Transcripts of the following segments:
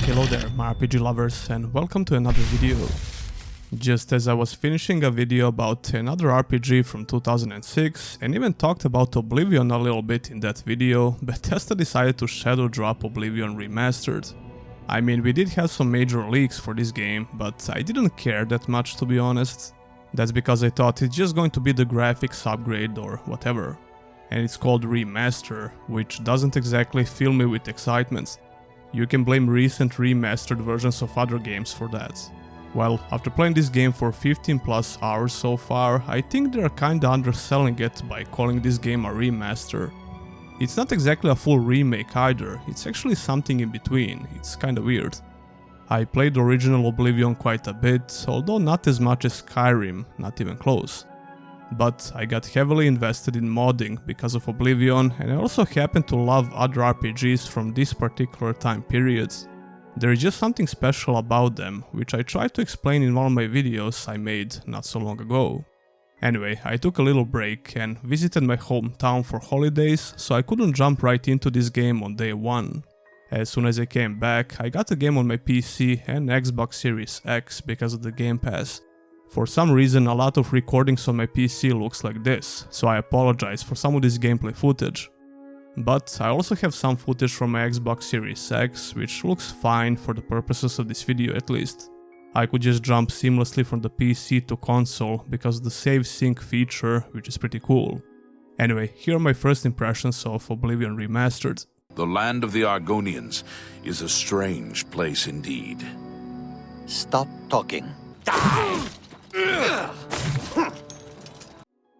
Hello there, my RPG lovers, and welcome to another video. Just as I was finishing a video about another RPG from 2006 and even talked about Oblivion a little bit in that video, Bethesda decided to shadow drop Oblivion Remastered. I mean, we did have some major leaks for this game, but I didn't care that much, to be honest. That's because I thought it's just going to be the graphics upgrade or whatever. And it's called Remaster, which doesn't exactly fill me with excitement. You can blame recent remastered versions of other games for that. Well, after playing this game for 15 plus hours so far, I think they're kinda underselling it by calling this game a remaster. It's not exactly a full remake either, it's actually something in between, it's kinda weird. I played the original Oblivion quite a bit, although not as much as Skyrim, not even close. But I got heavily invested in modding because of Oblivion, and I also happen to love other RPGs from this particular time period. There is just something special about them, which I tried to explain in one of my videos I made not so long ago. Anyway, I took a little break and visited my hometown for holidays, so I couldn't jump right into this game on day one. As soon as I came back, I got the game on my PC and Xbox Series X because of the Game Pass. For some reason, a lot of recordings on my PC looks like this, so I apologize for some of this gameplay footage. But I also have some footage from my Xbox Series X, which looks fine for the purposes of this video at least. I could just jump seamlessly from the PC to console because of the save sync feature, which is pretty cool. Anyway, here are my first impressions of Oblivion Remastered. The land of the Argonians is a strange place indeed. Stop talking.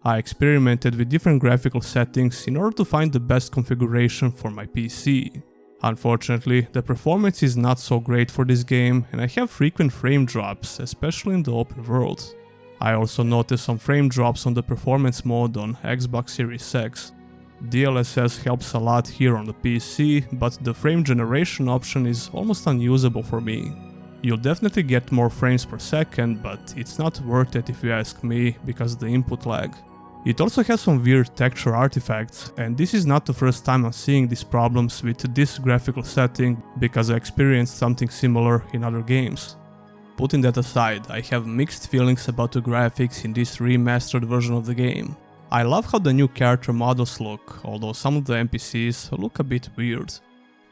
I experimented with different graphical settings in order to find the best configuration for my PC. Unfortunately, the performance is not so great for this game and I have frequent frame drops, especially in the open world. I also noticed some frame drops on the performance mode on Xbox Series X. DLSS helps a lot here on the PC, but the frame generation option is almost unusable for me. You'll definitely get more frames per second, but it's not worth it if you ask me, because of the input lag. It also has some weird texture artifacts, and this is not the first time I'm seeing these problems with this graphical setting, because I experienced something similar in other games. Putting that aside, I have mixed feelings about the graphics in this remastered version of the game. I love how the new character models look, although some of the NPCs look a bit weird.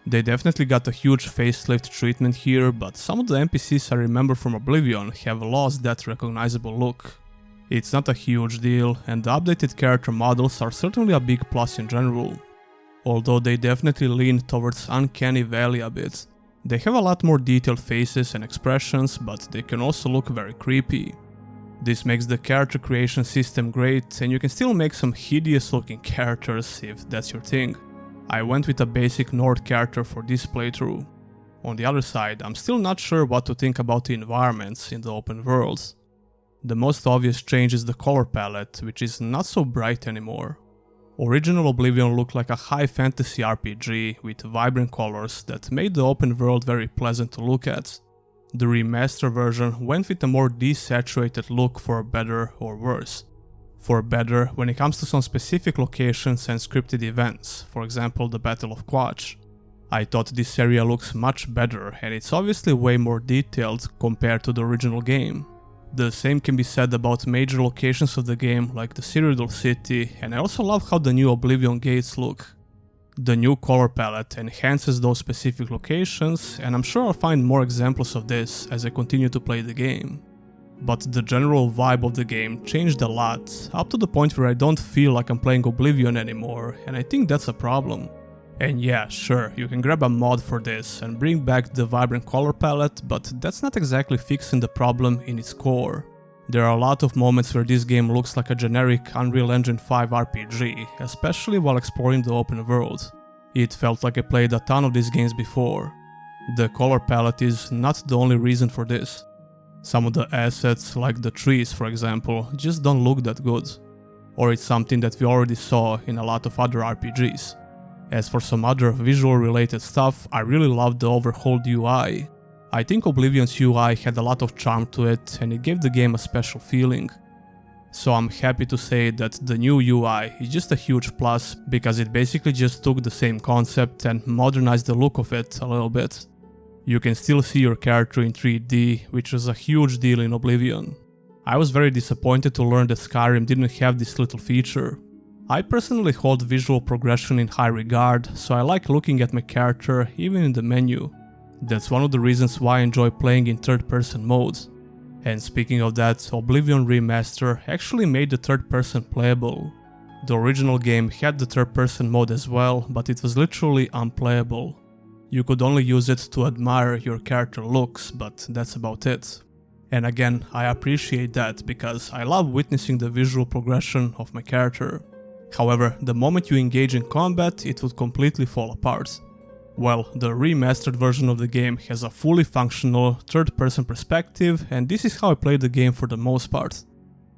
They definitely got a huge facelift treatment here, but some of the NPCs I remember from Oblivion have lost that recognizable look. It's not a huge deal, and the updated character models are certainly a big plus in general. Although they definitely lean towards Uncanny Valley a bit. They have a lot more detailed faces and expressions, but they can also look very creepy. This makes the character creation system great, and you can still make some hideous looking characters if that's your thing. I went with a basic Nord character for this playthrough. On the other side, I'm still not sure what to think about the environments in the open worlds. The most obvious change is the color palette, which is not so bright anymore. Original Oblivion looked like a high fantasy RPG with vibrant colors that made the open world very pleasant to look at. The remaster version went with a more desaturated look for better or worse. For better when it comes to some specific locations and scripted events, for example the Battle of Quatch. I thought this area looks much better and it's obviously way more detailed compared to the original game. The same can be said about major locations of the game like the Cyrodiil City, and I also love how the new Oblivion gates look. The new color palette enhances those specific locations, and I'm sure I'll find more examples of this as I continue to play the game. But the general vibe of the game changed a lot, up to the point where I don't feel like I'm playing Oblivion anymore, and I think that's a problem. And yeah, sure, you can grab a mod for this and bring back the vibrant color palette, but that's not exactly fixing the problem in its core. There are a lot of moments where this game looks like a generic Unreal Engine 5 RPG, especially while exploring the open world. It felt like I played a ton of these games before. The color palette is not the only reason for this. Some of the assets, like the trees for example, just don't look that good. Or it's something that we already saw in a lot of other RPGs. As for some other visual related stuff, I really loved the overhauled UI. I think Oblivion's UI had a lot of charm to it and it gave the game a special feeling. So I'm happy to say that the new UI is just a huge plus because it basically just took the same concept and modernized the look of it a little bit. You can still see your character in 3D, which was a huge deal in Oblivion. I was very disappointed to learn that Skyrim didn't have this little feature. I personally hold visual progression in high regard, so I like looking at my character even in the menu. That's one of the reasons why I enjoy playing in third-person mode. And speaking of that, Oblivion Remastered actually made the third-person playable. The original game had the third-person mode as well, but it was literally unplayable. You could only use it to admire your character looks, but that's about it. And again, I appreciate that because I love witnessing the visual progression of my character. However, the moment you engage in combat, it would completely fall apart. Well, the remastered version of the game has a fully functional third-person perspective, and this is how I played the game for the most part.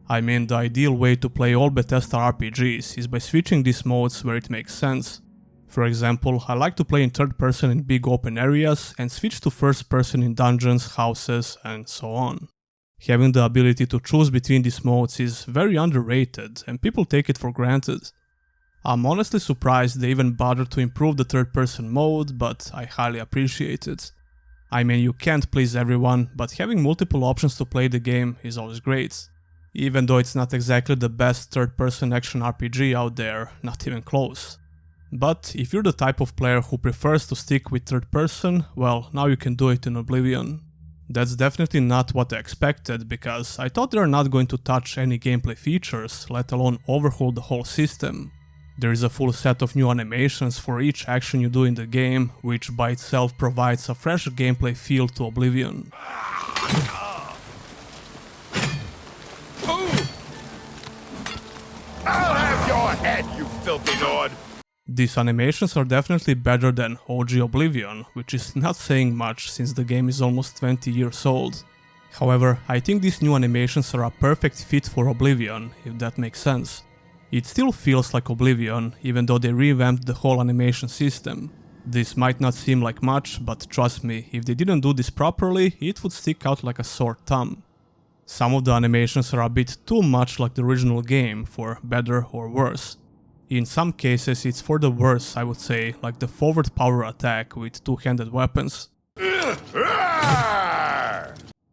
I mean, the ideal way to play all Bethesda RPGs is by switching these modes where it makes sense. For example, I like to play in third person in big open areas and switch to first person in dungeons, houses, and so on. Having the ability to choose between these modes is very underrated and people take it for granted. I'm honestly surprised they even bothered to improve the third person mode, but I highly appreciate it. I mean, you can't please everyone, but having multiple options to play the game is always great. Even though it's not exactly the best third person action RPG out there, not even close. But if you're the type of player who prefers to stick with third person, well, now you can do it in Oblivion. That's definitely not what I expected, because I thought they're not going to touch any gameplay features, let alone overhaul the whole system. There is a full set of new animations for each action you do in the game, which by itself provides a fresh gameplay feel to Oblivion. I'll have your head, you filthy Nord! These animations are definitely better than OG Oblivion, which is not saying much since the game is almost 20 years old. However, I think these new animations are a perfect fit for Oblivion, if that makes sense. It still feels like Oblivion, even though they revamped the whole animation system. This might not seem like much, but trust me, if they didn't do this properly, it would stick out like a sore thumb. Some of the animations are a bit too much like the original game, for better or worse. In some cases it's for the worse, I would say, like the forward power attack with two-handed weapons.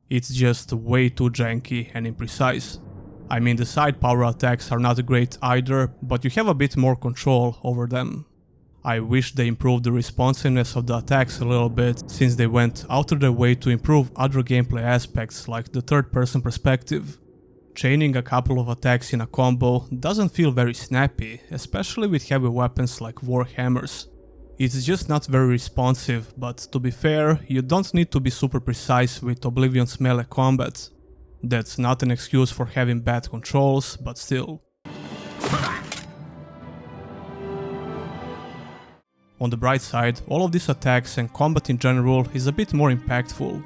It's just way too janky and imprecise. I mean, the side power attacks are not great either, but you have a bit more control over them. I wish they improved the responsiveness of the attacks a little bit, since they went out of their way to improve other gameplay aspects like the third-person perspective. Chaining a couple of attacks in a combo doesn't feel very snappy, especially with heavy weapons like war hammers. It's just not very responsive, but to be fair, you don't need to be super precise with Oblivion's melee combat. That's not an excuse for having bad controls, but still. On the bright side, all of these attacks and combat in general is a bit more impactful.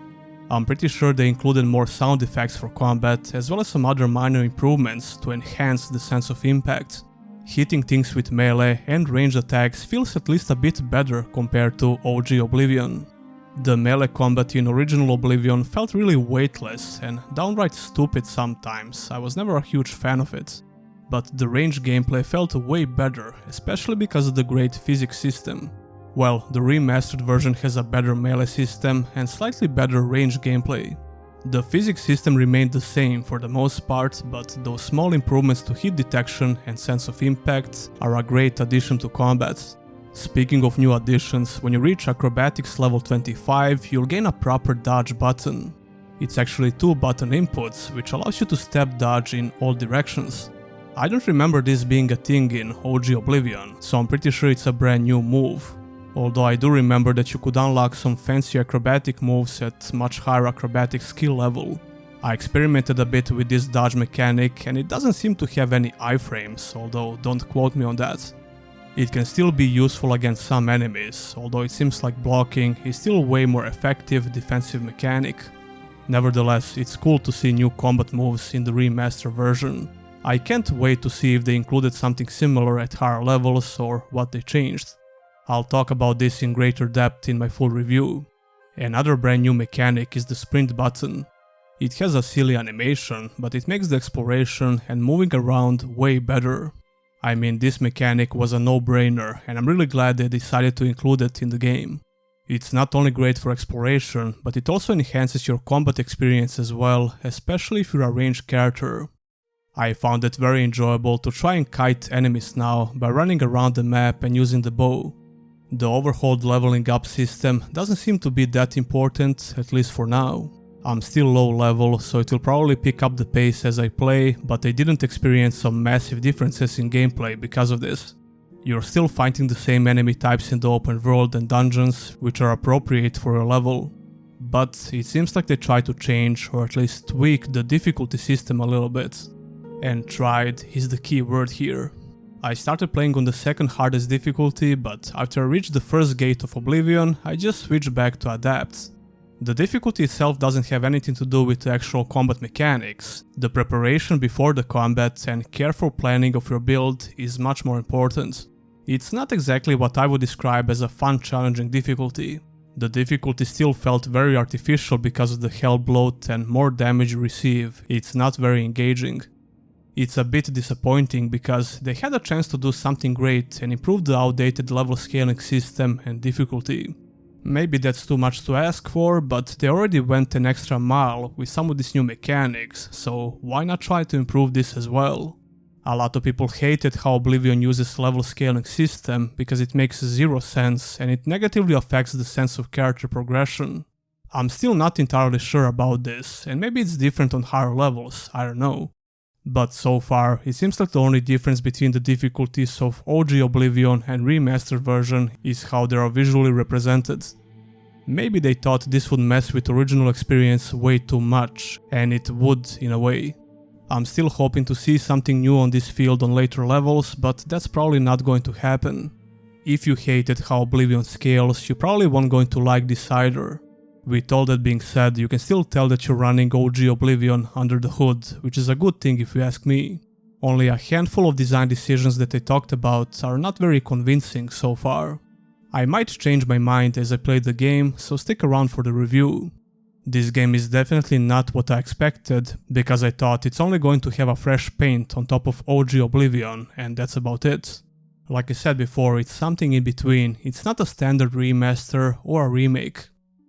I'm pretty sure they included more sound effects for combat, as well as some other minor improvements to enhance the sense of impact. Hitting things with melee and ranged attacks feels at least a bit better compared to OG Oblivion. The melee combat in original Oblivion felt really weightless and downright stupid sometimes. I was never a huge fan of it. But the range gameplay felt way better, especially because of the great physics system. Well, the remastered version has a better melee system and slightly better range gameplay. The physics system remained the same for the most part, but those small improvements to hit detection and sense of impact are a great addition to combat. Speaking of new additions, when you reach acrobatics level 25, you'll gain a proper dodge button. It's actually 2 button inputs, which allows you to step dodge in all directions. I don't remember this being a thing in OG Oblivion, so I'm pretty sure it's a brand new move. Although I do remember that you could unlock some fancy acrobatic moves at much higher acrobatic skill level. I experimented a bit with this dodge mechanic and it doesn't seem to have any iframes, although don't quote me on that. It can still be useful against some enemies, although it seems like blocking is still a way more effective defensive mechanic. Nevertheless, it's cool to see new combat moves in the remaster version. I can't wait to see if they included something similar at higher levels or what they changed. I'll talk about this in greater depth in my full review. Another brand new mechanic is the sprint button. It has a silly animation, but it makes the exploration and moving around way better. I mean, this mechanic was a no-brainer and I'm really glad they decided to include it in the game. It's not only great for exploration, but it also enhances your combat experience as well, especially if you're a ranged character. I found it very enjoyable to try and kite enemies now by running around the map and using the bow. The overhauled leveling up system doesn't seem to be that important, at least for now. I'm still low level, so it will probably pick up the pace as I play, but I didn't experience some massive differences in gameplay because of this. You're still fighting the same enemy types in the open world and dungeons, which are appropriate for your level. But it seems like they tried to change, or at least tweak, the difficulty system a little bit. And tried is the key word here. I started playing on the second hardest difficulty, but after I reached the first gate of Oblivion, I just switched back to Adapt. The difficulty itself doesn't have anything to do with the actual combat mechanics. The preparation before the combat and careful planning of your build is much more important. It's not exactly what I would describe as a fun challenging difficulty. The difficulty still felt very artificial because of the health bloat and more damage you receive. It's not very engaging. It's a bit disappointing because they had a chance to do something great and improve the outdated level scaling system and difficulty. Maybe that's too much to ask for, but they already went an extra mile with some of these new mechanics, so why not try to improve this as well? A lot of people hated how Oblivion uses level scaling system because it makes zero sense and it negatively affects the sense of character progression. I'm still not entirely sure about this, and maybe it's different on higher levels, I don't know. But so far, it seems like the only difference between the difficulties of OG Oblivion and remastered version is how they are visually represented. Maybe they thought this would mess with original experience way too much, and it would in a way. I'm still hoping to see something new on this field on later levels, but that's probably not going to happen. If you hated how Oblivion scales, you probably won't going to like this either. With all that being said, you can still tell that you're running OG Oblivion under the hood, which is a good thing if you ask me. Only a handful of design decisions that I talked about are not very convincing so far. I might change my mind as I play the game, so stick around for the review. This game is definitely not what I expected, because I thought it's only going to have a fresh paint on top of OG Oblivion, and that's about it. Like I said before, it's something in between. It's not a standard remaster or a remake.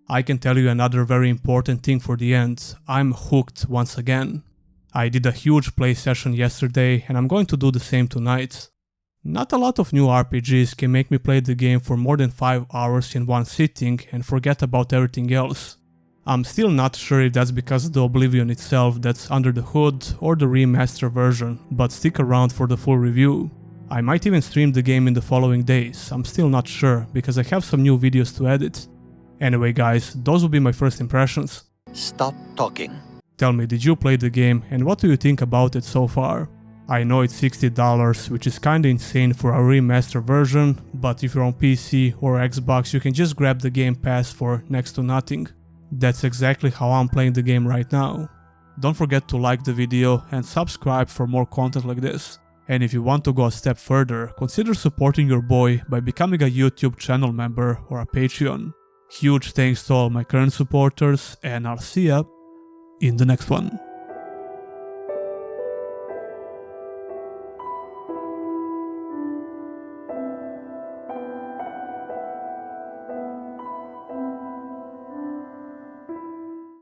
I can tell you another very important thing for the end. I'm hooked once again. I did a huge play session yesterday, and I'm going to do the same tonight. Not a lot of new RPGs can make me play the game for more than 5 hours in one sitting and forget about everything else. I'm still not sure if that's because of the Oblivion itself that's under the hood or the remaster version, but stick around for the full review. I might even stream the game in the following days, I'm still not sure, because I have some new videos to edit. Anyway guys, those will be my first impressions. Stop talking. Tell me, did you play the game and what do you think about it so far? I know it's $60, which is kinda insane for a remaster version, but if you're on PC or Xbox you can just grab the Game Pass for next to nothing. That's exactly how I'm playing the game right now. Don't forget to like the video and subscribe for more content like this. And if you want to go a step further, consider supporting your boy by becoming a YouTube channel member or a Patreon. Huge thanks to all my current supporters, and I'll see ya in the next one.